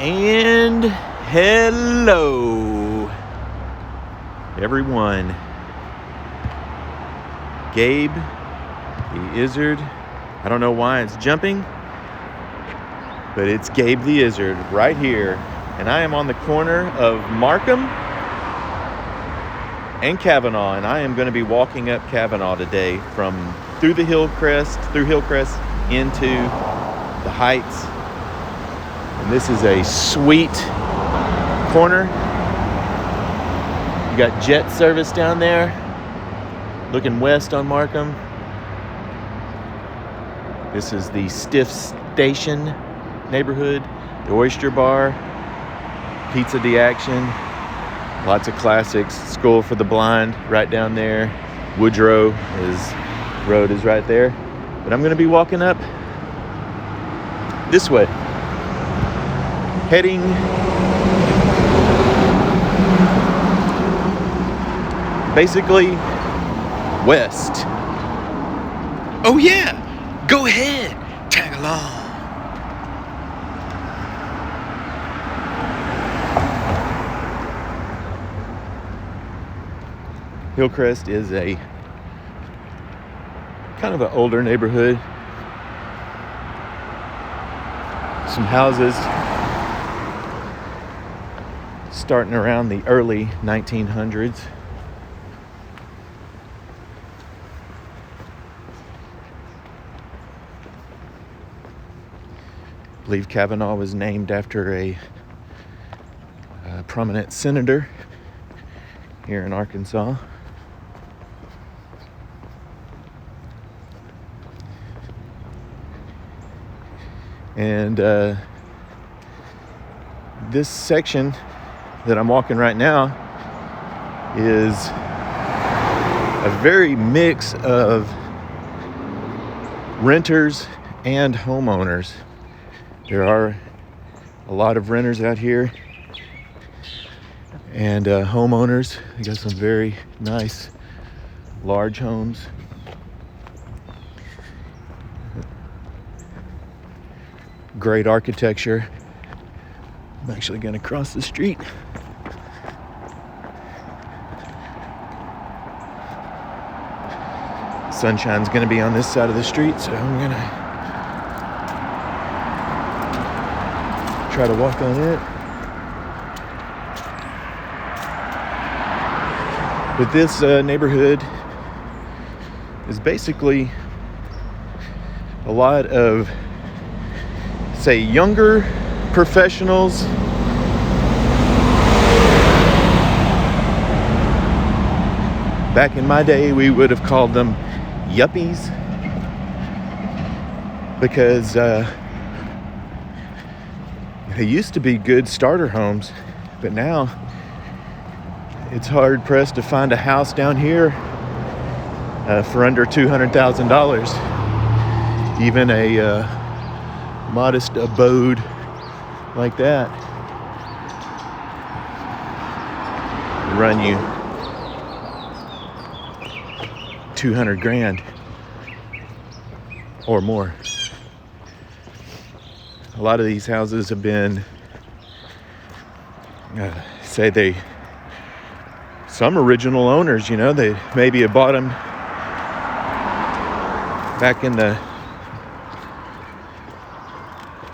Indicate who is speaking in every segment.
Speaker 1: And hello, everyone. Gabe, the Izzard. I don't know why it's jumping, but it's Gabe the Izzard right here. And I am on the corner of Markham and Kavanaugh, and I am going to be walking up Kavanaugh today through Hillcrest into the Heights. And this is a sweet corner. You got jet service down there, looking west on Markham. This is the Stiff Station neighborhood, the Oyster Bar, Pizza de Action, lots of classics. School for the Blind right down there. Woodrow Road is right there. But I'm going to be walking up this way, heading basically west. Oh yeah, go ahead, tag along. Hillcrest is a kind of an older neighborhood. Some houses starting around the early 1900s. I believe Kavanaugh was named after a prominent senator here in Arkansas. And this section that I'm walking right now is a very mix of renters and homeowners. There are a lot of renters out here and homeowners. They got some very nice large homes. Great architecture. I'm actually going to cross the street. Sunshine's going to be on this side of the street, so I'm going to try to walk on it. But this neighborhood is basically a lot of, say, younger professionals back in my day we would have called them yuppies, because they used to be good starter homes, but now it's hard pressed to find a house down here for under $200,000. Even a modest abode like that run you 200 grand or more. A lot of these houses have been some original owners, they maybe have bought them back in the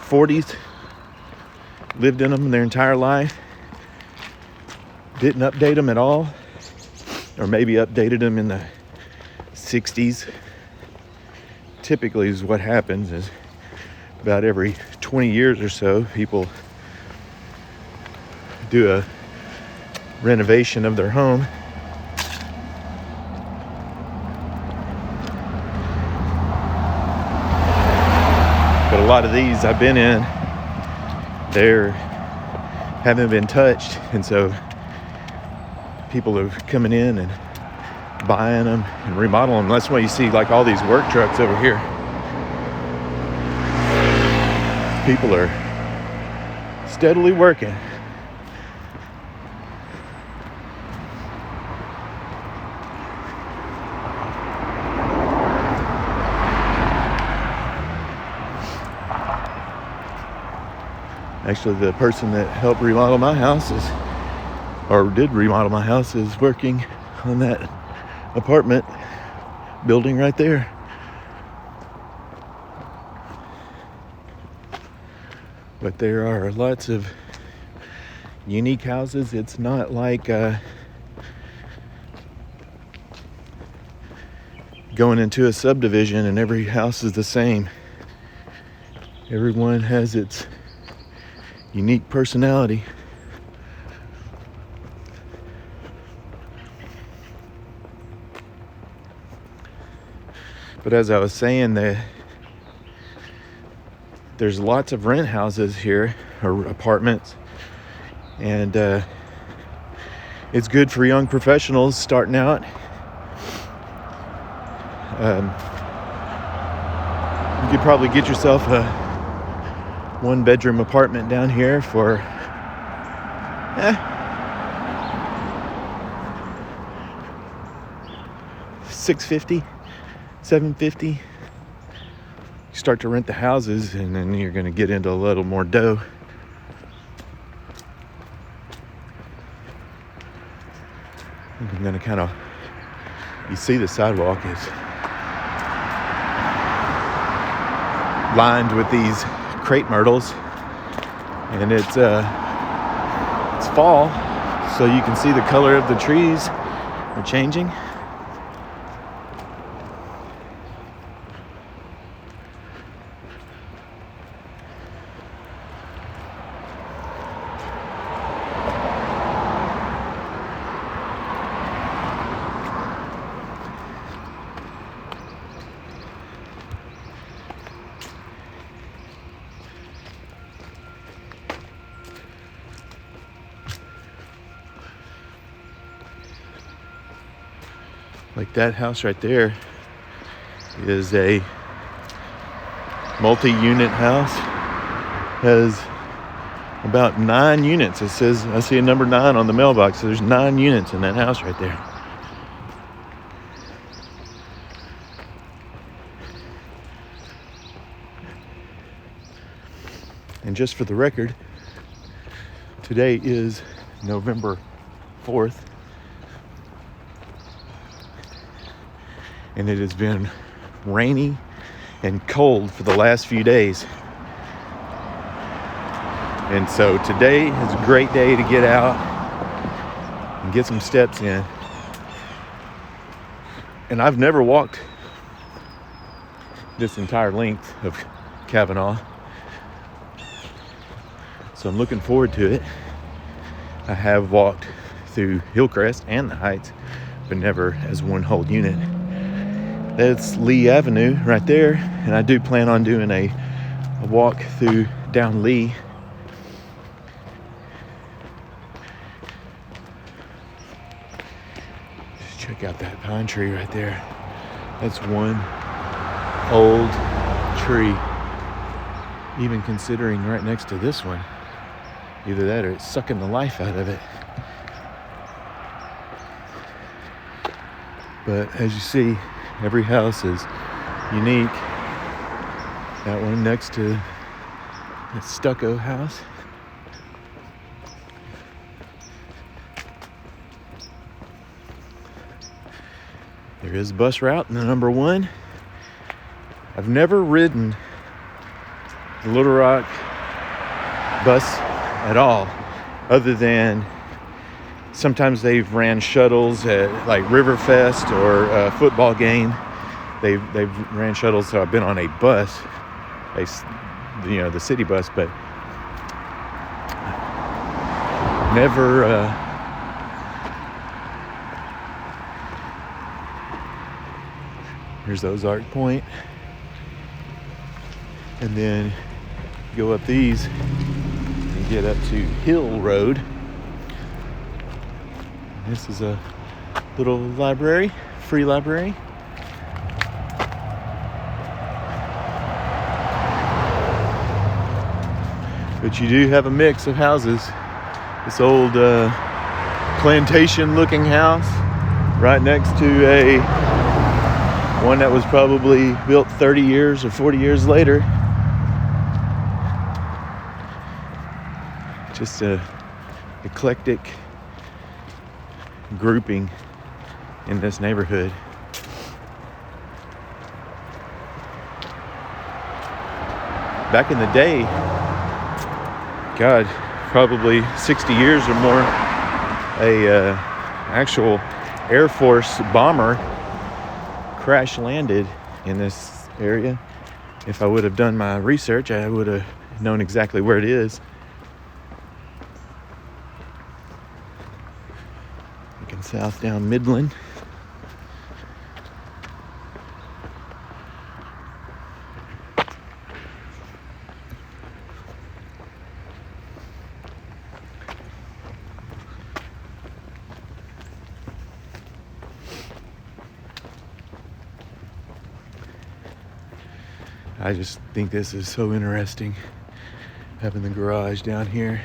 Speaker 1: 40s, lived in them their entire life, didn't update them at all, or maybe updated them in the 60s. Typically is what happens, is about every 20 years or so people do a renovation of their home. But a lot of these I've been in, they haven't been touched, and so people are coming in and buying them and remodeling them. That's why you see like all these work trucks over here. People are steadily working. Actually, the person that helped remodel my house did remodel my house, is working on that apartment building right there. But there are lots of unique houses. It's not like going into a subdivision and every house is the same. Everyone has its unique personality. But as I was saying, there's lots of rent houses here, or apartments, and it's good for young professionals starting out. You could probably get yourself a 1-bedroom apartment down here for $650, $750. You start to rent the houses, and then you're going to get into a little more dough. I'm going to you see the sidewalk is lined with these crepe myrtles, and it's fall, so you can see the color of the trees are changing. Like that house right there is a multi-unit house. Has about 9 units. It says, I see a number 9 on the mailbox. So there's 9 units in that house right there. And just for the record, today is November 4th. And it has been rainy and cold for the last few days. And so today is a great day to get out and get some steps in. And I've never walked this entire length of Kavanaugh, so I'm looking forward to it. I have walked through Hillcrest and the Heights, but never as one whole unit. That's Lee Avenue right there, and I do plan on doing a walk through down Lee. Just check out that pine tree right there. That's one old tree, even considering right next to this one. Either that or it's sucking the life out of it. But as you see, every house is unique. That one next to that stucco house. There is a bus route in the number 1. I've never ridden the Little Rock bus at all, other than sometimes they've ran shuttles at like Riverfest or a football game. They've ran shuttles, so I've been on a bus, the city bus, but never. Here's Ozark Point, and then go up these and get up to Hill Road. This is a little library, free library. But you do have a mix of houses. This old plantation-looking house right next to one that was probably built 30 years or 40 years later. just a eclectic grouping in this neighborhood. Back in the day, God, probably 60 years or more, a actual Air Force bomber crash landed in this area. If I would have done my research, I would have known exactly where it is. Looking south down Midland. I just think this is so interesting, having the garage down here,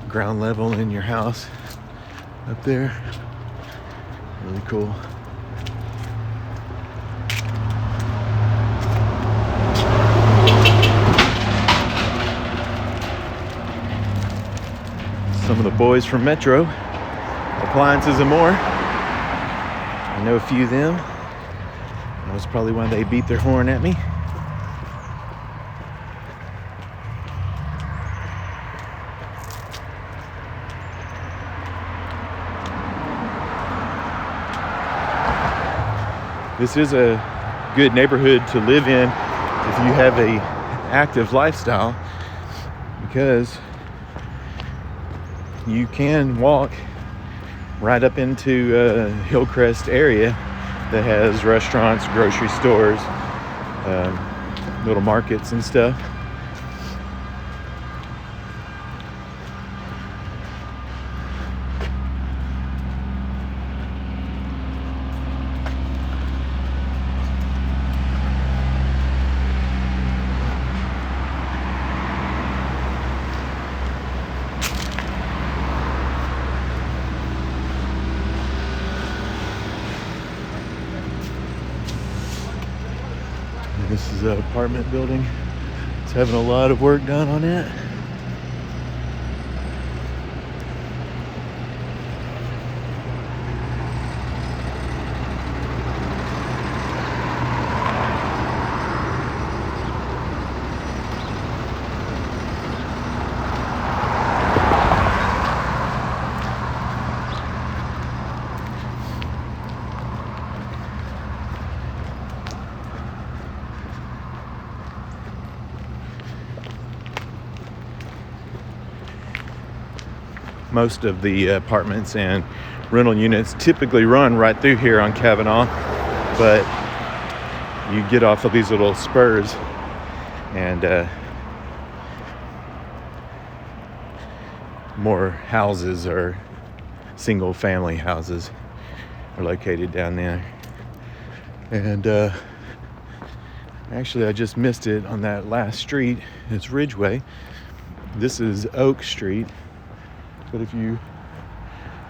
Speaker 1: ground level in your house up there. Really cool. Some of the boys from Metro, Appliances and More. I know a few of them. That was probably why they beat their horn at me. This is a good neighborhood to live in if you have a active lifestyle, because you can walk right up into Hillcrest area that has restaurants, grocery stores, little markets and stuff. This is an apartment building. It's having a lot of work done on it. Most of the apartments and rental units typically run right through here on Kavanaugh, but you get off of these little spurs, and more houses or single family houses are located down there. And actually I just missed it on that last street. It's Ridgeway. This is Oak Street. But if you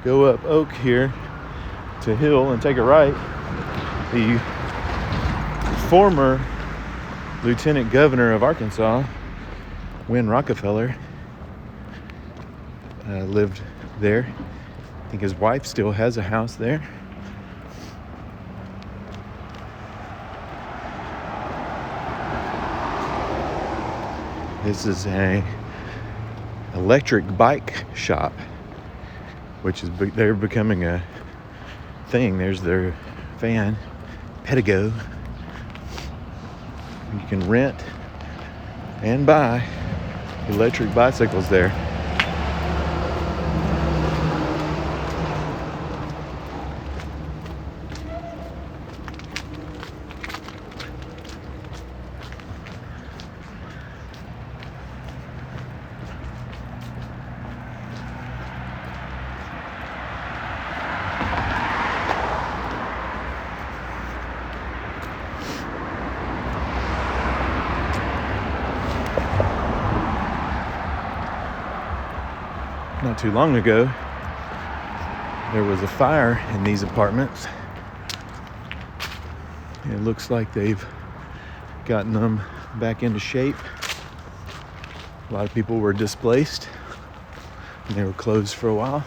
Speaker 1: go up Oak here to Hill and take a right, the former Lieutenant Governor of Arkansas, Win Rockefeller, lived there. I think his wife still has a house there. This is a electric bike shop, which is they're becoming a thing. There's their van, Pedigo. You can rent and buy electric bicycles there. Not too long ago, there was a fire in these apartments. It looks like they've gotten them back into shape. A lot of people were displaced. And they were closed for a while.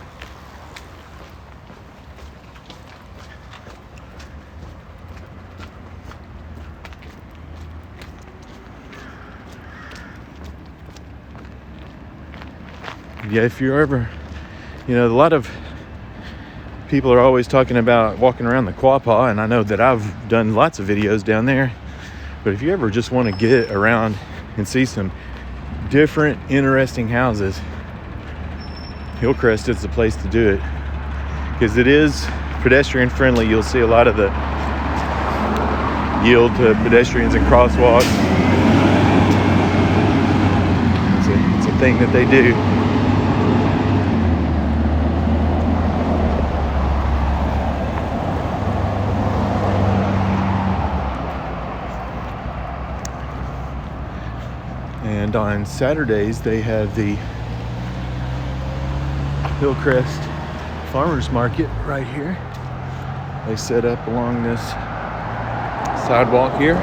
Speaker 1: Yeah, if you're ever, a lot of people are always talking about walking around the Quapaw, and I know that I've done lots of videos down there. But if you ever just want to get around and see some different, interesting houses, Hillcrest is the place to do it, because it is pedestrian friendly. You'll see a lot of the yield to pedestrians and crosswalks. It's a thing that they do. And on Saturdays, they have the Hillcrest Farmers Market right here. They set up along this sidewalk here.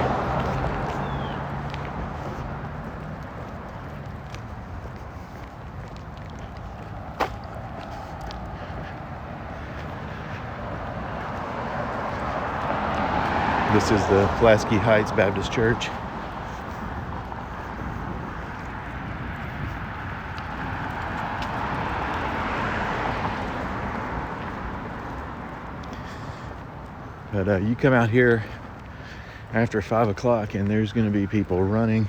Speaker 1: This is the Pulaski Heights Baptist Church. But you come out here after 5 o'clock and there's going to be people running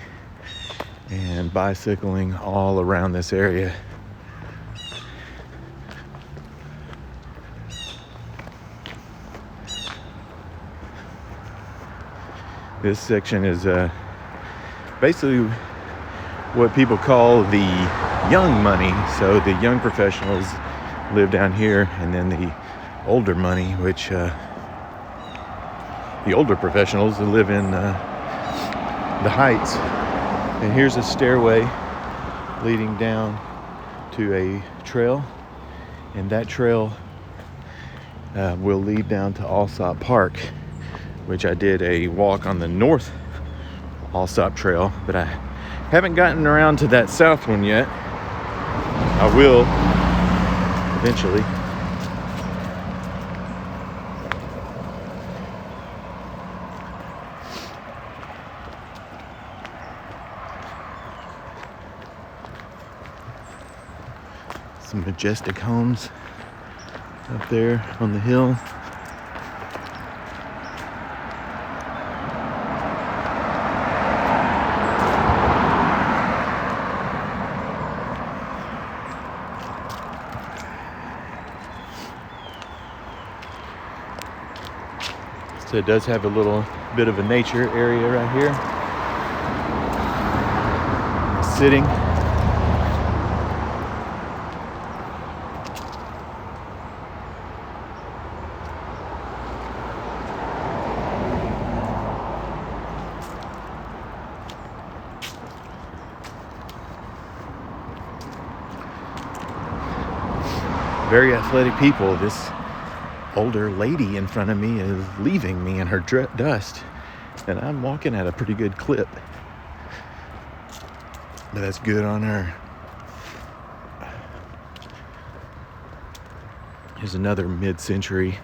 Speaker 1: and bicycling all around this area. This section is basically what people call the young money. So the young professionals live down here, and then the older money, which the older professionals live in the Heights. And here's a stairway leading down to a trail, and that trail will lead down to Alsop Park, which I did a walk on the north Alsop Trail, but I haven't gotten around to that south one yet. I will eventually. Some majestic homes up there on the hill. So it does have a little bit of a nature area right here. Sitting. Very athletic people. This older lady in front of me is leaving me in her dust, and I'm walking at a pretty good clip, but that's good on her. Here's another mid-century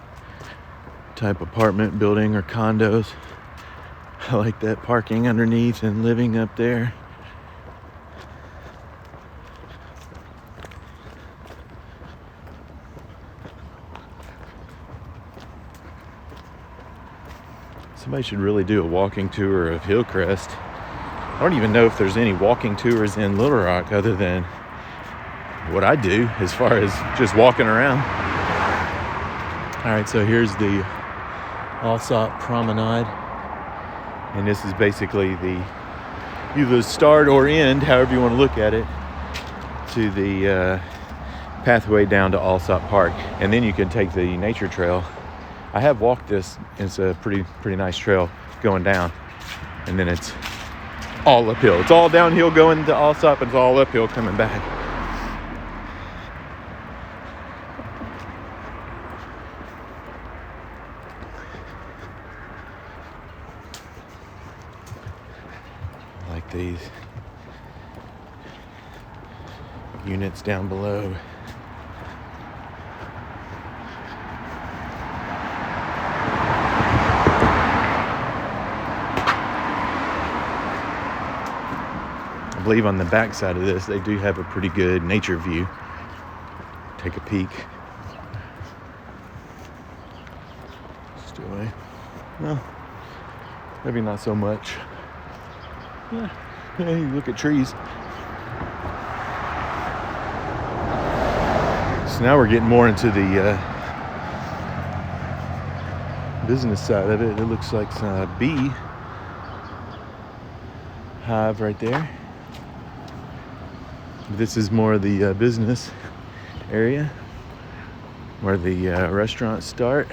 Speaker 1: type apartment building or condos. I like that parking underneath and living up there. Somebody should really do a walking tour of Hillcrest. I don't even know if there's any walking tours in Little Rock other than what I do as far as just walking around. All right, so here's the Alsop Promenade. And this is basically the either start or end, however you want to look at it, to the pathway down to Alsop Park. And then you can take the nature trail. I have walked this. It's a pretty nice trail going down, and then it's all uphill. It's all downhill going to Alsop, and it's all uphill coming back. I like these units down below. I believe on the back side of this, they do have a pretty good nature view. Take a peek. Still, well, maybe not so much. Yeah, you look at trees. So now we're getting more into the business side of it. It looks like a bee hive right there. This is more of the business area where the restaurants start.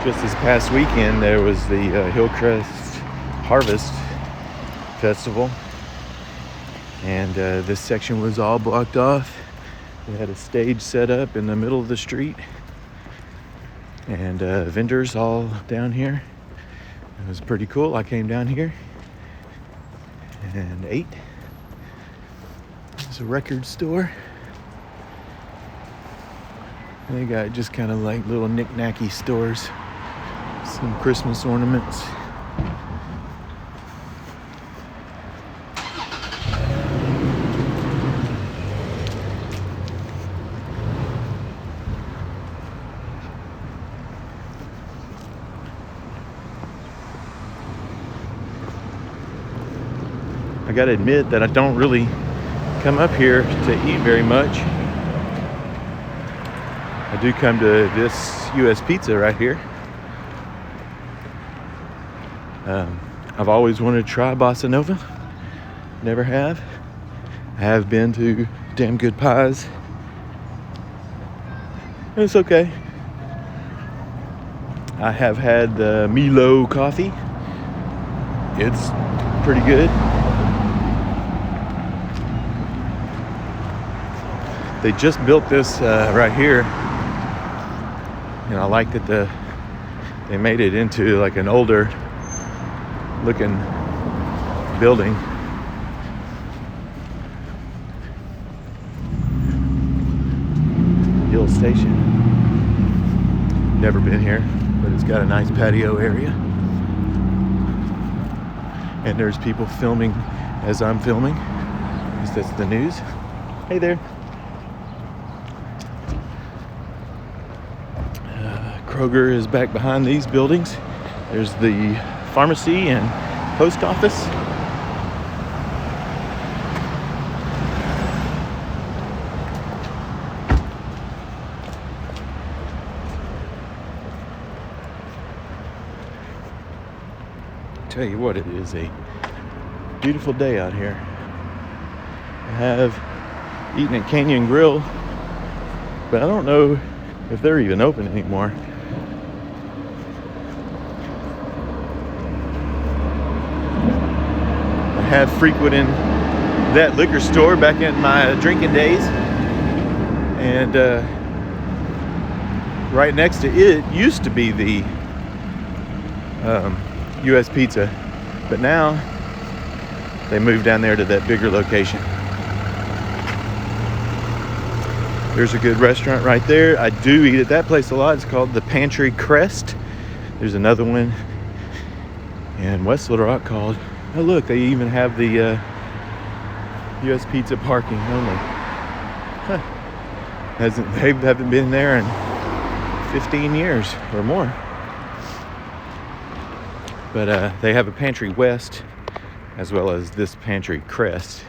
Speaker 1: Just this past weekend, there was the Hillcrest Harvest Festival, and this section was all blocked off. They had a stage set up in the middle of the street, and vendors all down here. It was pretty cool. I came down here and ate. There's a record store. They got just kind of like little knick-knacky stores. Some Christmas ornaments. I gotta admit that I don't really come up here to eat very much. I do come to this U.S. Pizza right here. I've always wanted to try Bossa Nova. Never have. I have been to Damn Good Pies. It's okay. I have had the Milo coffee. It's pretty good. They just built this right here. And I like that they made it into like an older looking building. Hill Station. Never been here, but it's got a nice patio area. And there's people filming as I'm filming, because that's the news. Hey there. Kroger is back behind these buildings. There's the pharmacy and post office. Tell you what, it is a beautiful day out here. I have eaten at Canyon Grill, but I don't know if they're even open anymore. I have frequented that liquor store back in my drinking days, and right next to it used to be the U.S. Pizza, but now they moved down there to that bigger location. There's a good restaurant right there. I do eat at that place a lot. It's called the Pantry Crest. There's another one in West Little Rock called, oh look, they even have the U.S. Pizza parking only. They haven't been there in 15 years or more. But they have a Pantry West as well as this Pantry Crest.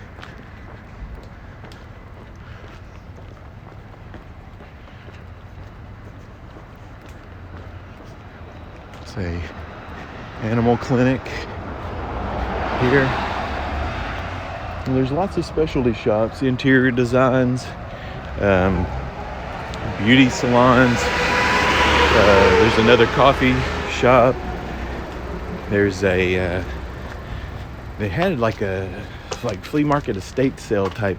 Speaker 1: It's a animal clinic here. And there's lots of specialty shops, interior designs, beauty salons. There's another coffee shop. There's a they had like flea market estate sale type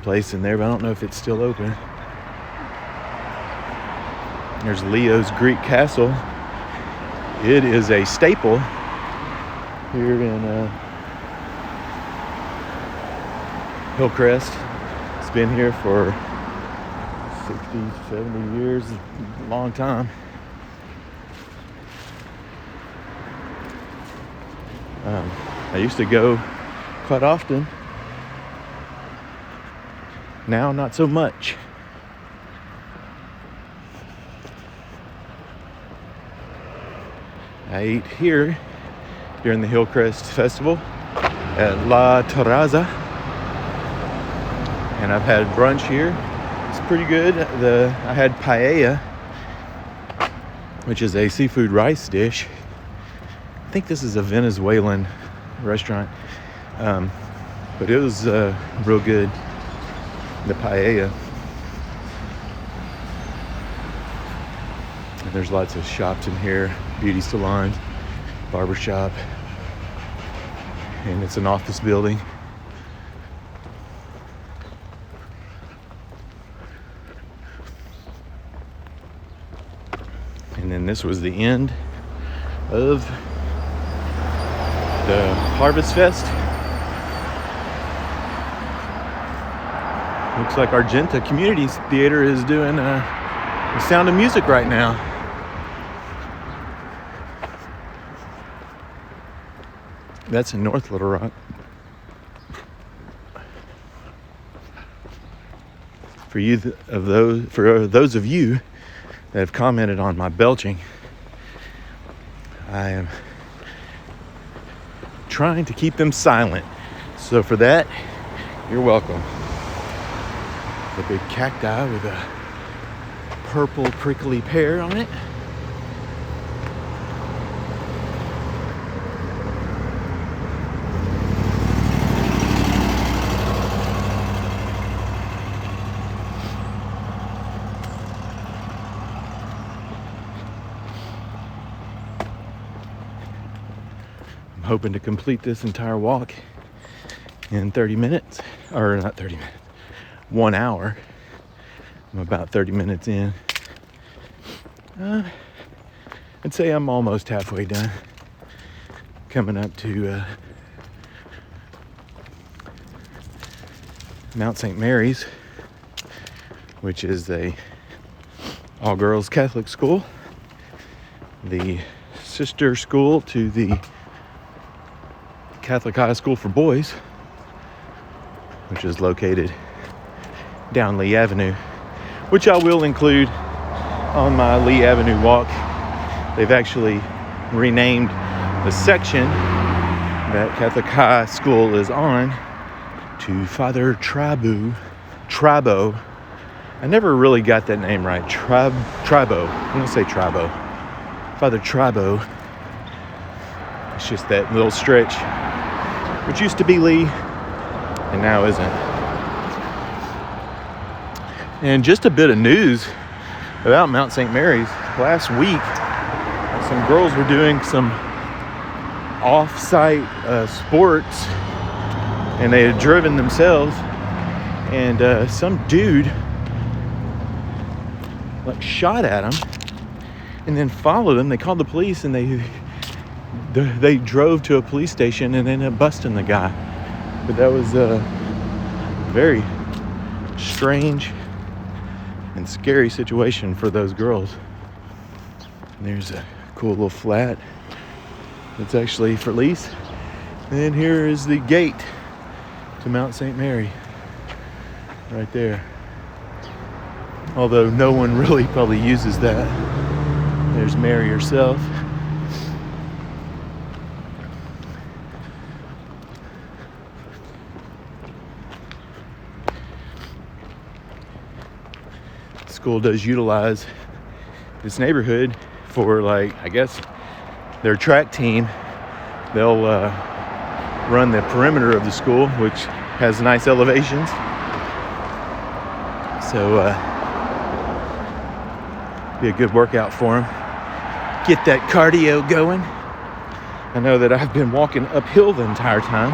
Speaker 1: place in there, but I don't know if it's still open. There's Leo's Greek Castle. It is a staple here in Hillcrest. It's been here for 60, 70 years, a long time. I used to go quite often. Now, not so much. I ate here during the Hillcrest Festival at La Terraza, and I've had brunch here. It's pretty good. I had paella, which is a seafood rice dish. I think this is a Venezuelan restaurant, but it was real good. The paella. And there's lots of shops in here, beauty salons, barbershop, and it's an office building. And then this was the end of the Harvest Fest. Looks like Argenta Community Theater is doing The Sound of Music right now. That's in North Little Rock. For those of you that have commented on my belching, I am trying to keep them silent. So for that, you're welcome. A big cacti with a purple prickly pear on it. I'm hoping to complete this entire walk in 30 minutes, or not 30 minutes. 1 hour. I'm about 30 minutes in. I'd say I'm almost halfway done. Coming up to Mount St. Mary's, which is a all-girls Catholic school, the sister school to the Catholic High School for Boys, which is located down Lee Avenue, which I will include on my Lee Avenue walk. They've actually renamed the section that Catholic High School is on to Father Trabo. I never really got that name right. Trabo. I'm going to say Trabo. Father Trabo. It's just that little stretch, which used to be Lee and now isn't. And just a bit of news about Mount St. Mary's. Last week, some girls were doing some off-site sports, and they had driven themselves, and some dude shot at them and then followed them. They called the police, and they drove to a police station and ended up busting the guy. But that was a very strange and scary situation for those girls. And there's a cool little flat that's actually for lease. And then here is the gate to Mount St. Mary right there. Although no one really probably uses that. There's Mary herself. School does utilize this neighborhood for, like, I guess their track team. They'll run the perimeter of the school, which has nice elevations. So be a good workout for them. Get that cardio going. I know that I've been walking uphill the entire time,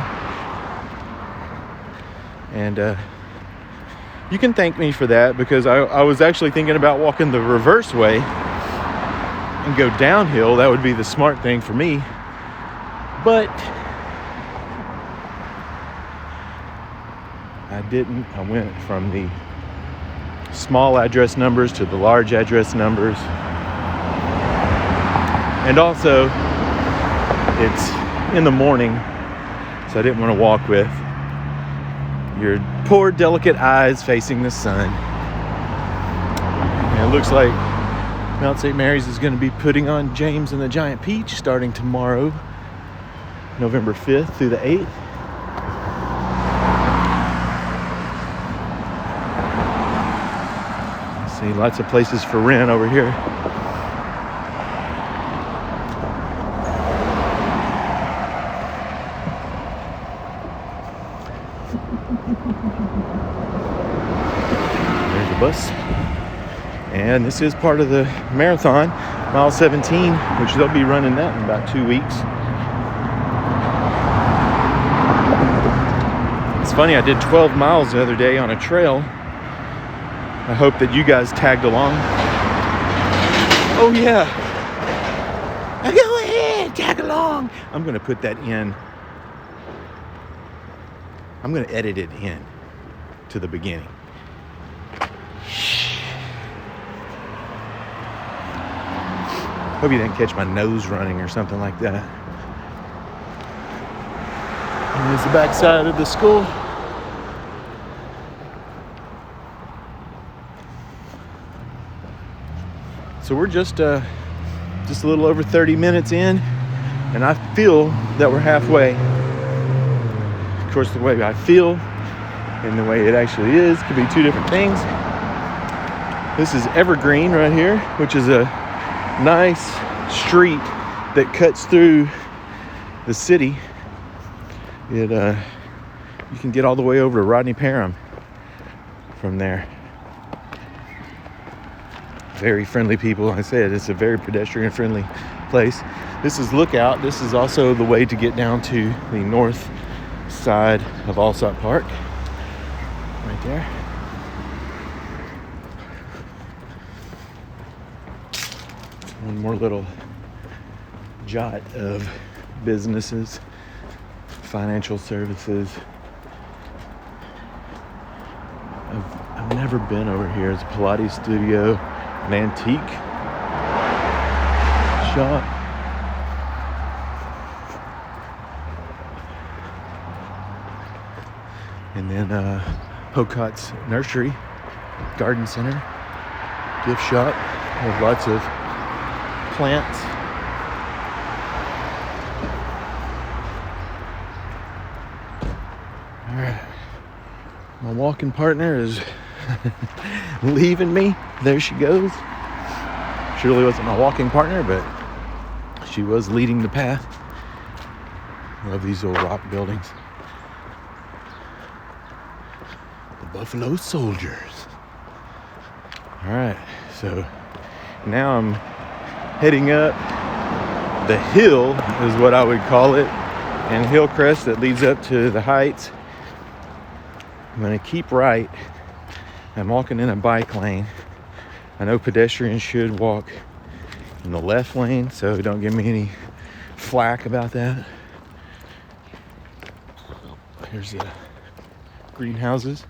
Speaker 1: and you can thank me for that, because I was actually thinking about walking the reverse way and go downhill. That would be the smart thing for me. But I didn't. I went from the small address numbers to the large address numbers. And also, it's in the morning, so I didn't want to walk with your poor, delicate eyes facing the sun. And it looks like Mount St. Mary's is going to be putting on James and the Giant Peach starting tomorrow, November 5th through the 8th. See lots of places for rent over here. There's a bus. And this is part of the marathon, mile 17, which they'll be running that in about 2 weeks. It's funny, I did 12 miles the other day on a trail. I hope that you guys tagged along. Oh yeah. Go ahead, tag along. I'm going to put that in. I'm going to edit it in to the beginning. Hope you didn't catch my nose running or something like that. And here's the back side of the school. So we're just a little over 30 minutes in, and I feel that we're halfway. Of course, the way I feel and the way it actually is could be two different things. This is Evergreen right here, which is a nice street that cuts through the city. You can get all the way over to Rodney Parham from there. Very friendly people. I said it's a very pedestrian friendly place. This is Lookout. This is also the way to get down to the north side of Alsop Park. Right there. One more little jot of businesses, financial services. I've never been over here. It's a Pilates studio, an antique shop. And then Hocot's Nursery, Garden Center, gift shop with lots of plants. All right, my walking partner is leaving me. There she goes. She really wasn't my walking partner, but she was leading the path. I love these old rock buildings. The Buffalo Soldiers. All right, so now I'm heading up the hill, is what I would call it, and Hillcrest that leads up to the heights. I'm going to keep right. I'm walking in a bike lane. I know pedestrians should walk in the left lane, so don't give me any flack about that. Here's the greenhouses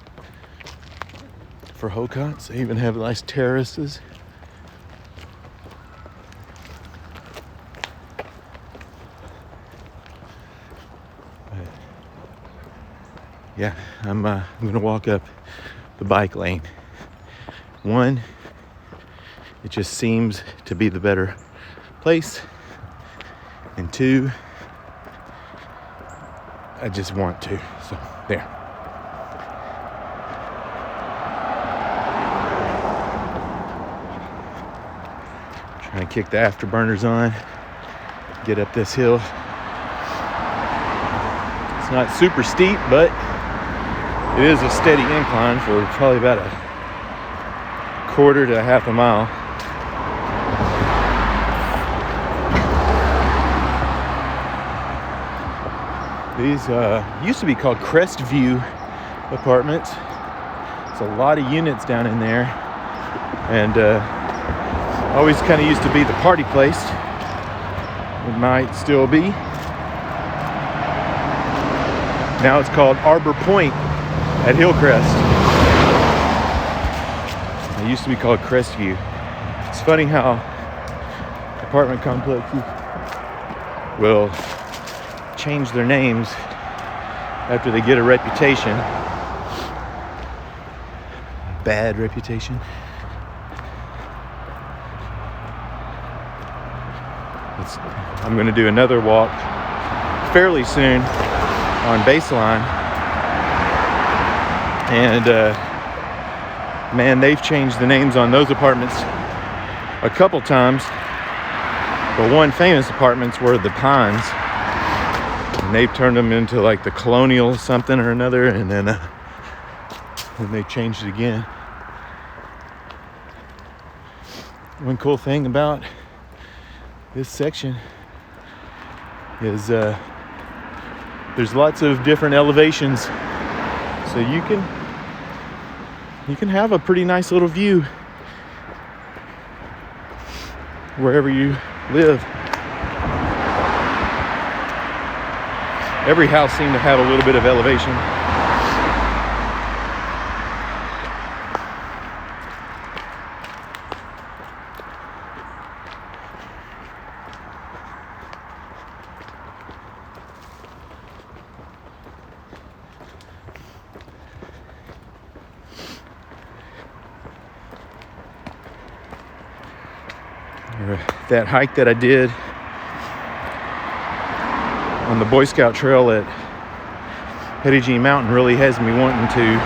Speaker 1: for Hocots. They even have nice terraces. Yeah, I'm gonna walk up the bike lane. One, it just seems to be the better place. And two, I just want to. So there. Trying to kick the afterburners on, get up this hill. It's not super steep, but it is a steady incline for probably about a quarter to a half a mile. These used to be called Crestview Apartments. It's a lot of units down in there, and always kind of used to be the party place. It might still be. Now it's called Arbor Point at Hillcrest. It used to be called Crestview. It's funny how apartment complexes will change their names after they get a reputation. Bad reputation. I'm going to do another walk fairly soon on Baseline. And man, they've changed the names on those apartments a couple times. But one famous apartments were the Pines. And they've turned them into like the Colonial something or another. And then they changed it again. One cool thing about this section is there's lots of different elevations, so you can have a pretty nice little view wherever you live. Every house seemed to have a little bit of elevation. That hike that I did on the Boy Scout trail at Petty Jean Mountain really has me wanting to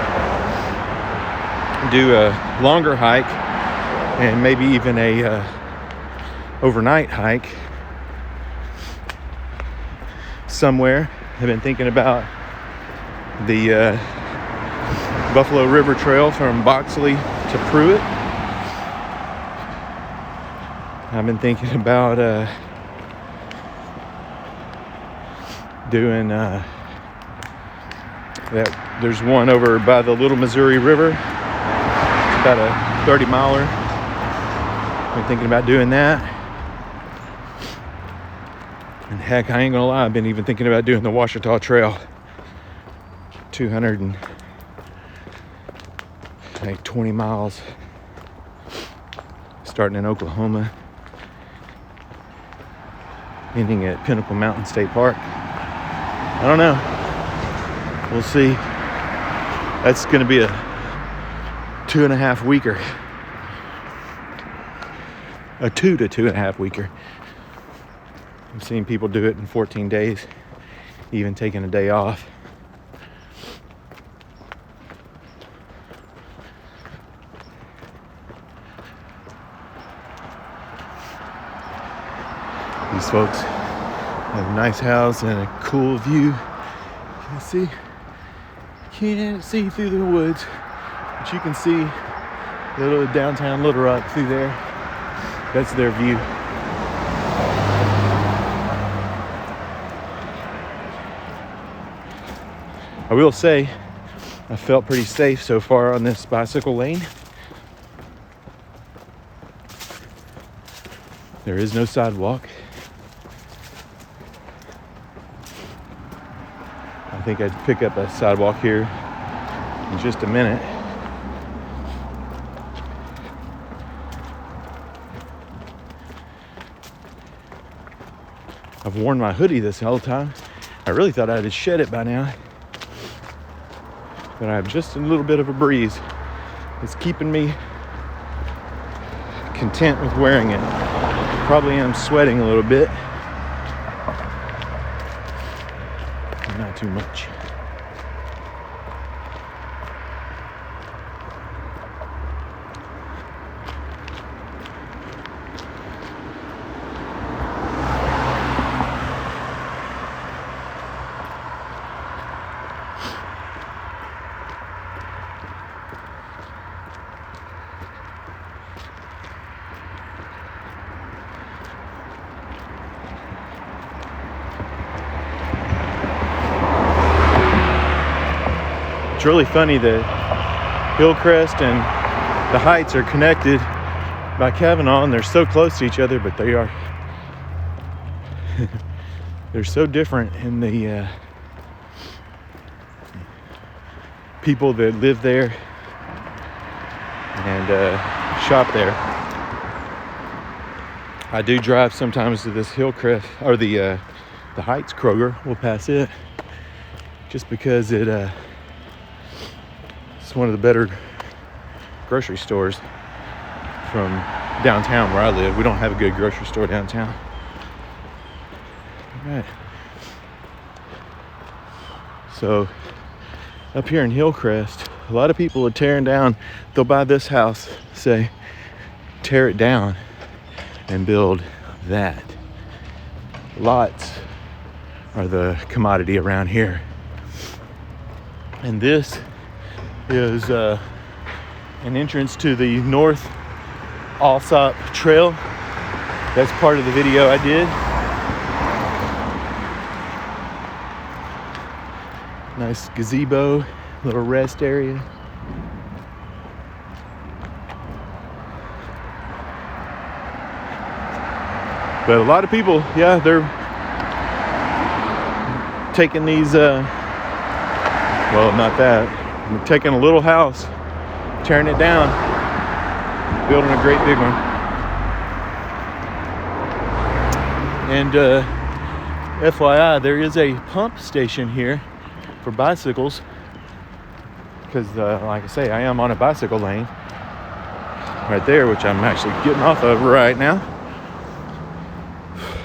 Speaker 1: do a longer hike and maybe even a overnight hike somewhere. I've been thinking about the Buffalo River Trail from Boxley to Pruitt. I've been thinking about doing that. There's one over by the Little Missouri River. It's about a 30-miler. I've been thinking about doing that. And heck, I ain't gonna lie, I've been even thinking about doing the Ouachita Trail. 220 miles. Starting in Oklahoma. Ending at Pinnacle Mountain State Park. I don't know. We'll see. That's going to be a 2.5 weeker. A 2 to 2.5 weeker. I've seen people do it in 14 days, even taking a day off. These folks have a nice house and a cool view. Can't see through the woods, but you can see the little downtown Little Rock through there. That's their view. I will say, I felt pretty safe so far on this bicycle lane. There is no sidewalk. I think I'd pick up a sidewalk here in just a minute. I've worn my hoodie this whole time. I really thought I'd have shed it by now. But I have just a little bit of a breeze. It's keeping me content with wearing it. Probably am sweating a little bit. Not too much. It's really funny that Hillcrest and the Heights are connected by Kavanaugh, and they're so close to each other, but they are they're so different in the people that live there and shop there. I do drive sometimes to this Hillcrest, or the Heights Kroger. We'll pass it just because it's one of the better grocery stores from downtown where I live. We don't have a good grocery store downtown. All right. So up here in Hillcrest, a lot of people are tearing down. They'll buy this house, say, tear it down and build that. Lots are the commodity around here. And this is an entrance to the North Alsop Trail. That's part of the video I did. Nice gazebo, little rest area. But a lot of people, yeah, they're taking these, well, not that. They're taking a little house, tearing it down, building a great big one. And FYI, there is a pump station here for bicycles, because like I say, I am on a bicycle lane right there, which I'm actually getting off of right now.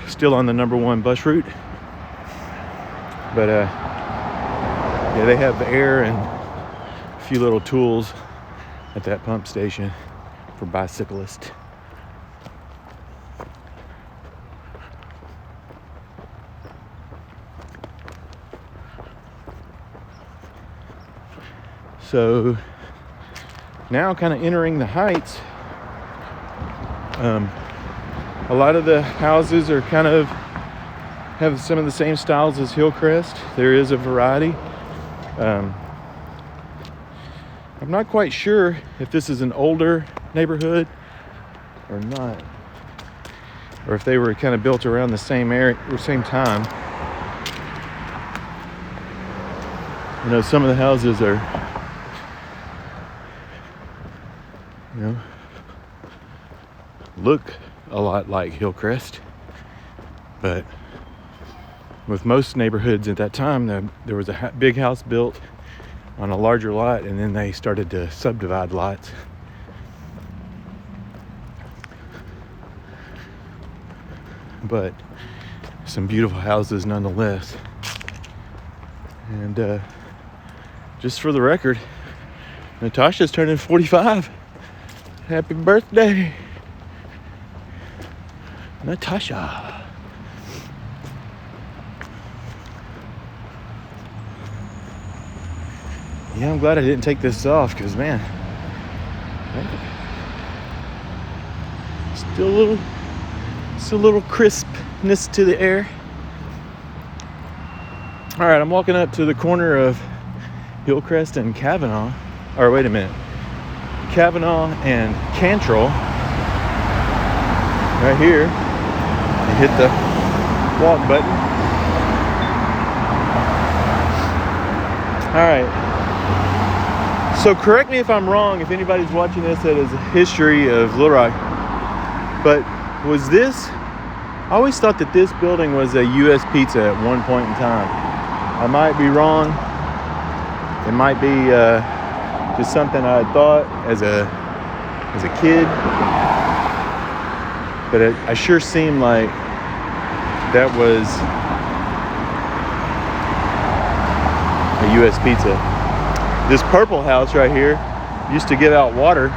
Speaker 1: Still on the #1 bus route, but yeah, they have air and a few little tools at that pump station for bicyclists. So now kind of entering the Heights. A lot of the houses are kind of have some of the same styles as Hillcrest. There is a variety. I'm not quite sure if this is an older neighborhood or not, or if they were kind of built around the same area or same time. You know, some of the houses are, you know, look a lot like Hillcrest, but with most neighborhoods at that time, there was a big house built on a larger lot, and then they started to subdivide lots. But some beautiful houses nonetheless. And just for the record, Natasha's turning 45. Happy birthday, Natasha. Yeah, I'm glad I didn't take this off, because man, still a little crispness to the air. All right, I'm walking up to the corner of Hillcrest and Kavanaugh, or wait a minute, Kavanaugh and Cantrell, right here. I hit the walk button. All right. So correct me if I'm wrong, if anybody's watching this that has a history of Little Rock, but was this, I always thought that this building was a U.S. Pizza at one point in time. I might be wrong. It might be just something I had thought as a kid, but I sure seemed like that was a U.S. Pizza. This purple house right here used to give out water,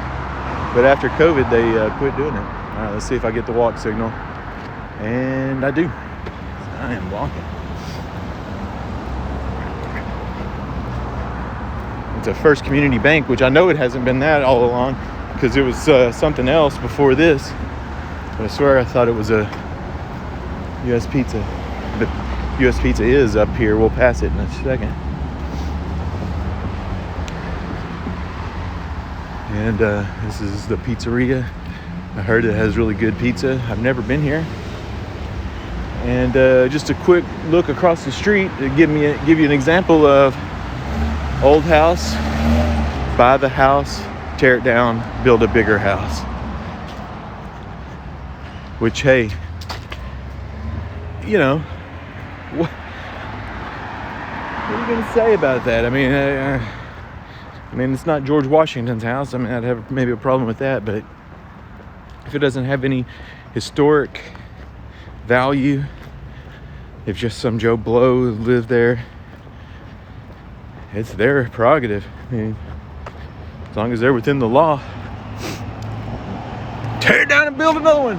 Speaker 1: but after COVID they quit doing it. All right, let's see if I get the walk signal. And I do. I am walking. It's a First Community Bank, which I know it hasn't been that all along, because it was something else before this. But I swear I thought it was a U.S. Pizza. But U.S. Pizza is up here. We'll pass it in a second. And this is the pizzeria. I heard it has really good pizza. I've never been here. And just a quick look across the street to give you an example of Old house, buy the house, tear it down, build a bigger house. Which, hey, you know, what are you going to say about that? I mean, it's not George Washington's house. I mean, I'd have maybe a problem with that, but if it doesn't have any historic value, if just some Joe Blow lived there, it's their prerogative. I mean, as long as they're within the law. Tear it down and build another one.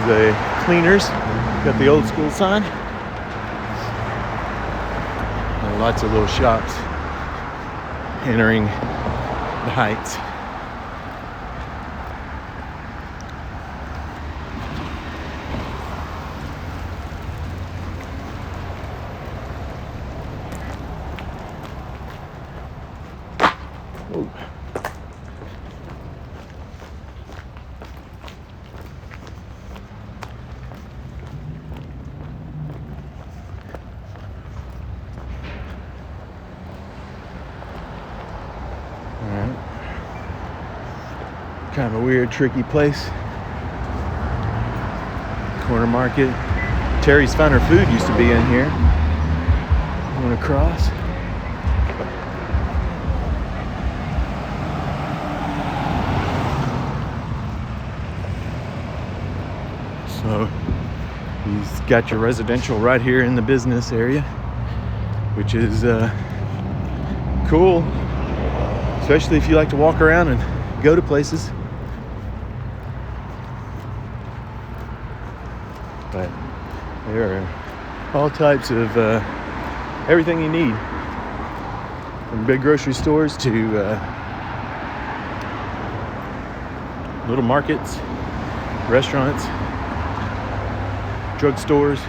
Speaker 1: The cleaners got the old school sign. And lots of little shops entering the Heights. Ooh. Alright. Kind of a weird, tricky place. Corner market. Terry's Finer Food used to be in here. Went across. So he's got your residential right here in the business area, which is cool, especially if you like to walk around and go to places. But there are all types of everything you need, from big grocery stores to little markets, restaurants, drugstores,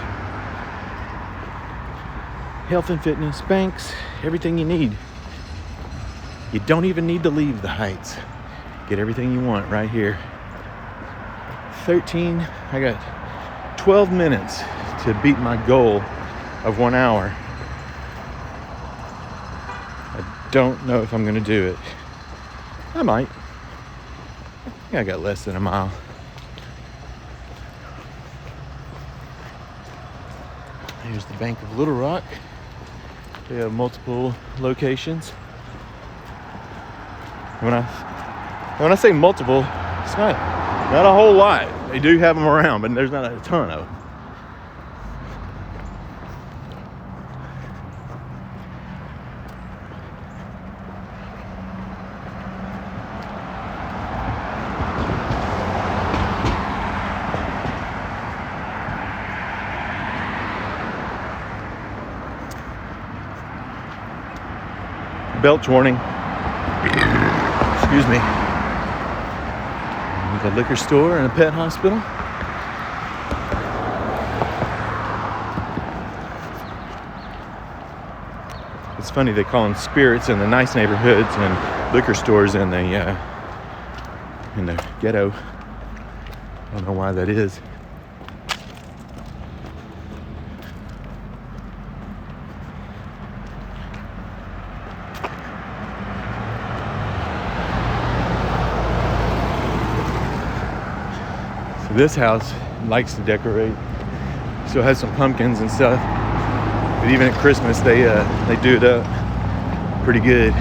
Speaker 1: health and fitness, banks, everything you need. You don't even need to leave the Heights. Get everything you want right here. I got 12 minutes to beat my goal of 1 hour. I don't know if I'm gonna do it. I might. I think I got less than a mile. Here's the Bank of Little Rock. They have multiple locations. When I say multiple, it's not a whole lot. They do have them around, but there's not a ton of them. Belch warning. Excuse me. We've got a liquor store and a pet hospital. It's funny, they call them spirits in the nice neighborhoods and liquor stores in the ghetto. I don't know why that is. This house likes to decorate, so it has some pumpkins and stuff. But even at Christmas, they do it up pretty good.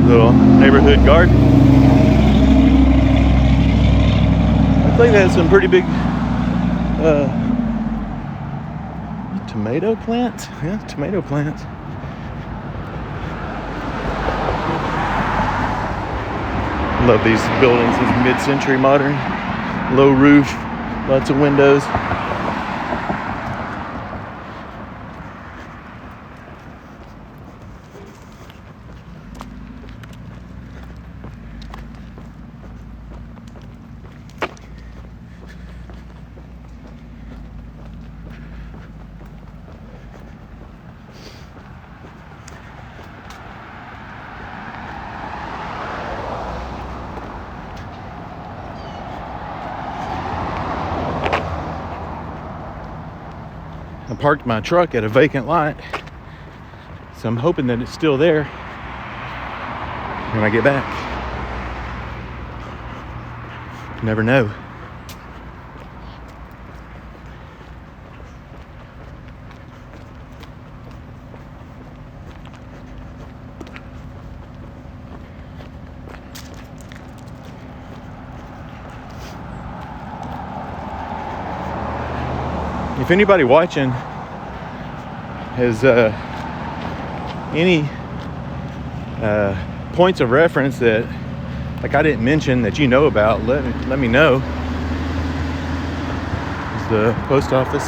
Speaker 1: Little neighborhood garden. I think they have some pretty big tomato plants. Yeah, tomato plants. Love these buildings, these mid-century modern, low roof, lots of windows. I parked my truck at a vacant lot, so I'm hoping that it's still there when I get back. Never know. If anybody watching has any points of reference that like I didn't mention that you know about, let me know. It's the post office,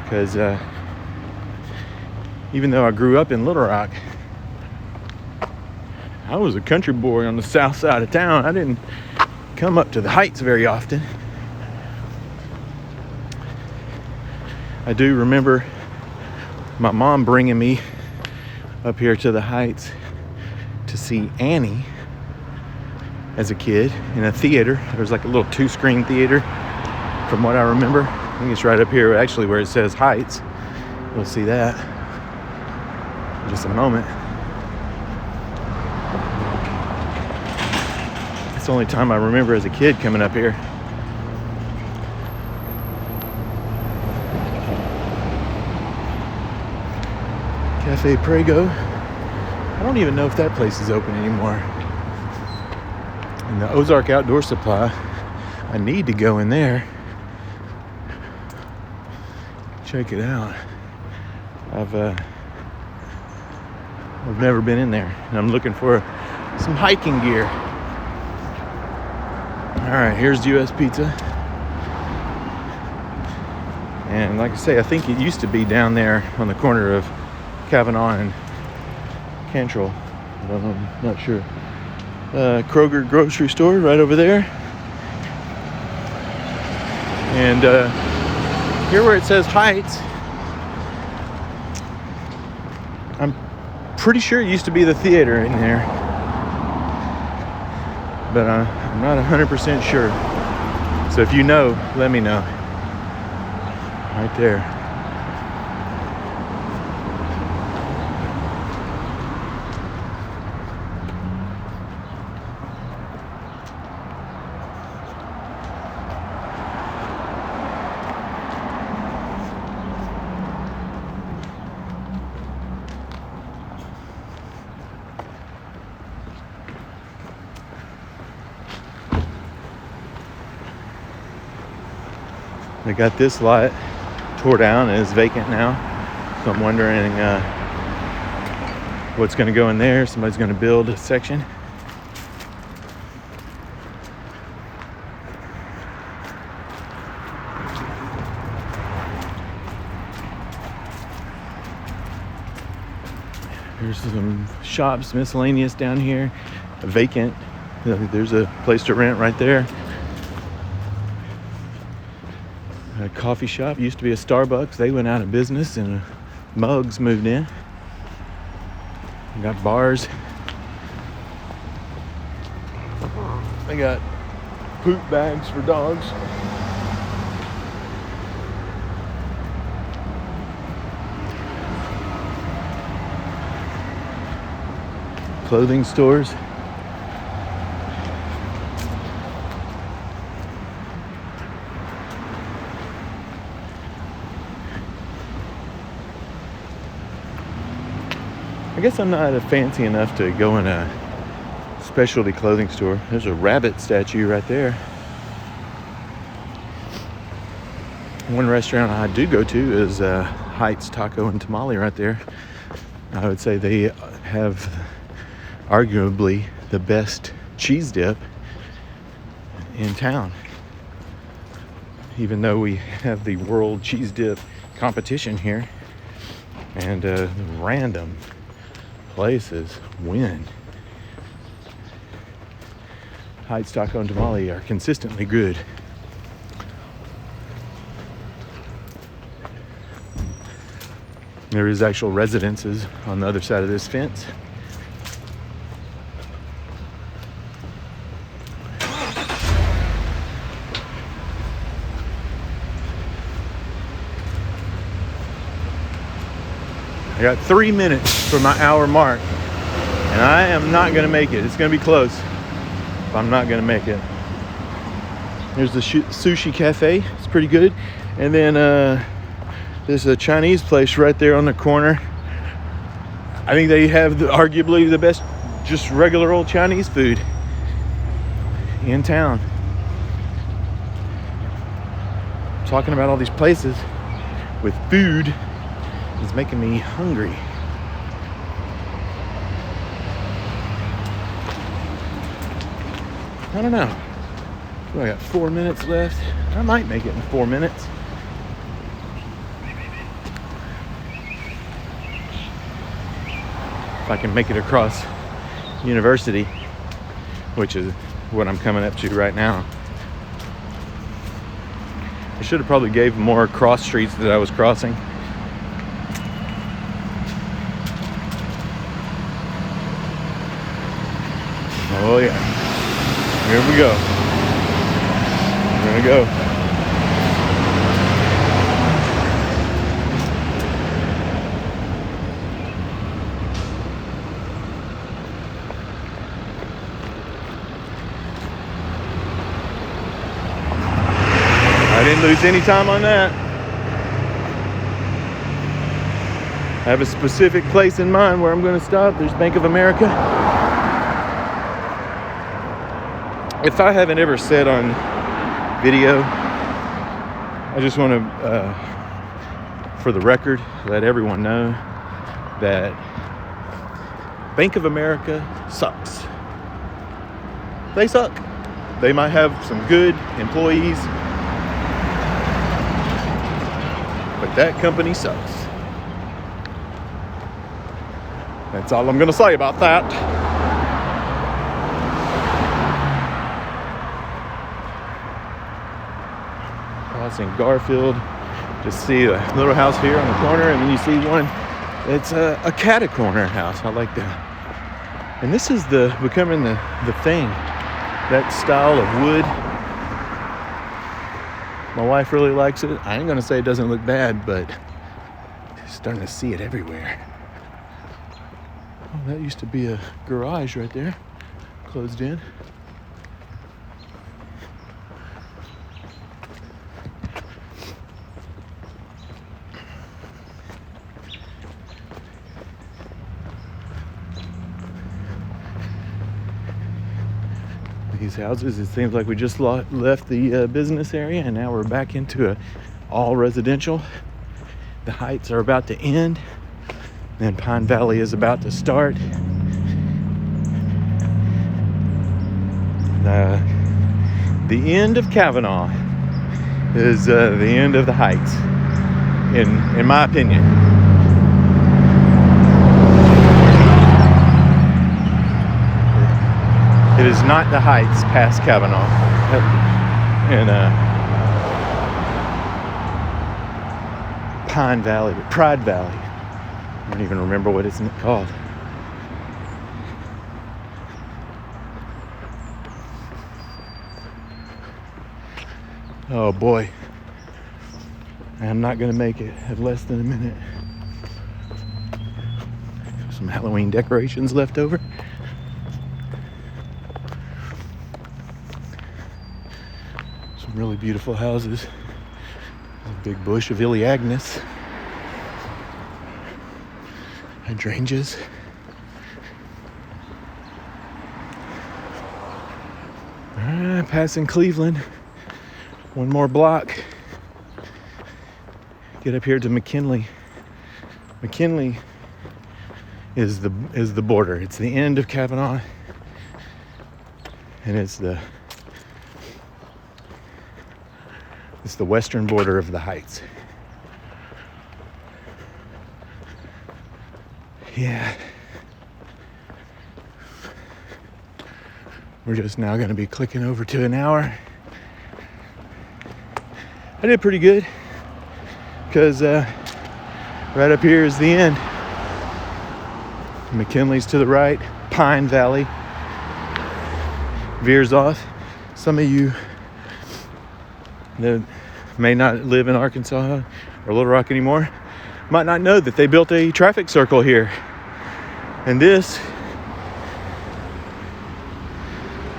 Speaker 1: because even though I grew up in Little Rock, I was a country boy on the south side of town. I didn't come up to the Heights very often. I do remember my mom bringing me up here to the Heights to see Annie as a kid in a theater. There was like a little 2-screen theater from what I remember. I think it's right up here actually where it says Heights. We'll see that in just a moment. It's the only time I remember as a kid coming up here. Cafe Prego. I don't even know if that place is open anymore. And the Ozark Outdoor Supply, I need to go in there. Check it out. I've never been in there, and I'm looking for some hiking gear. All right, here's US Pizza. And like I say, I think it used to be down there on the corner of Kavanaugh and Cantrell. I'm not sure. Kroger grocery store right over there. And here where it says Heights, I'm pretty sure it used to be the theater in there, but I'm not 100% sure. So if you know, let me know. Right there. They got this lot tore down and is vacant now. So I'm wondering what's going to go in there. Somebody's going to build a section. There's some shops, miscellaneous down here. Vacant. There's a place to rent right there. A coffee shop, used to be a Starbucks. They went out of business and Mugs moved in. We got bars. They got poop bags for dogs. Clothing stores. I guess I'm not fancy enough to go in a specialty clothing store. There's a rabbit statue right there. One restaurant I do go to is Heights Taco and Tamale right there. I would say they have arguably the best cheese dip in town. Even though we have the world cheese dip competition here, and random places win. Heights Taco and Tamale are consistently good. There is actual residences on the other side of this fence. I got 3 minutes for my hour mark, and I am not gonna make it. It's gonna be close, but I'm not gonna make it. There's the sushi cafe. It's pretty good. And then there's a Chinese place right there on the corner. I think they have arguably the best just regular old Chinese food in town. Talking about all these places with food is making me hungry. I don't know. I got 4 minutes left. I might make it in 4 minutes. If I can make it across University, which is what I'm coming up to right now. I should have probably gave more cross streets that I was crossing. Oh yeah, here we go. We're gonna go. I didn't lose any time on that. I have a specific place in mind where I'm going to stop. There's Bank of America. If I haven't ever said on video, I just want to, for the record, let everyone know that Bank of America sucks. They suck. They might have some good employees, but that company sucks. That's all I'm gonna say about that. Crossing Garfield, just see a little house here on the corner, and then you see one. It's a catacorner house. I like that. And this is becoming the thing. That style of wood. My wife really likes it. I ain't gonna say it doesn't look bad, but starting to see it everywhere. Oh, that used to be a garage right there, closed in. These houses, it seems like we just left the business area, and now we're back into all residential. The Heights are about to end, then Pine Valley is about to start. The end of Kavanaugh is the end of the Heights, in my opinion. It is not the Heights past Kavanaugh. And Pine Valley, Pride Valley. I don't even remember what it's called. Oh boy. I'm not gonna make it at less than a minute. Some Halloween decorations left over. Really beautiful houses. A big bush of Iliagnus. Hydrangeas. Passing Cleveland. One more block. Get up here to McKinley. McKinley is the border. It's the end of Kavanaugh. And it's the western border of the Heights. Yeah. We're just now going to be clicking over to an hour. I did pretty good because right up here is the end. McKinley's to the right. Pine Valley veers off. Some of you that may not live in Arkansas or Little Rock anymore might not know that they built a traffic circle here. And this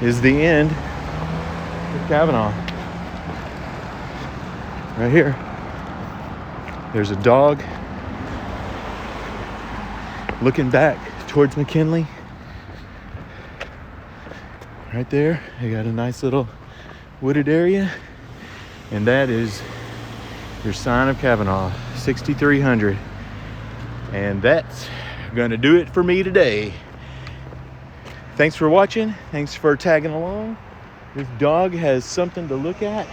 Speaker 1: is the end of Kavanaugh. Right here. There's a dog looking back towards McKinley. Right there, they got a nice little wooded area. And that is your sign of Kavanaugh, 6300. And that's gonna do it for me today. Thanks for watching. Thanks for tagging along. This dog has something to look at.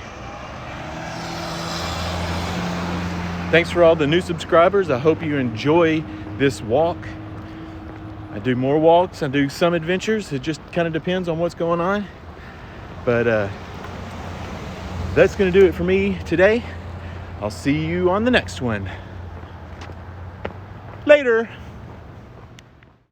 Speaker 1: Thanks for all the new subscribers. I hope you enjoy this walk. I do more walks, I do some adventures. It just kind of depends on what's going on. But that's gonna do it for me today. I'll see you on the next one. Later.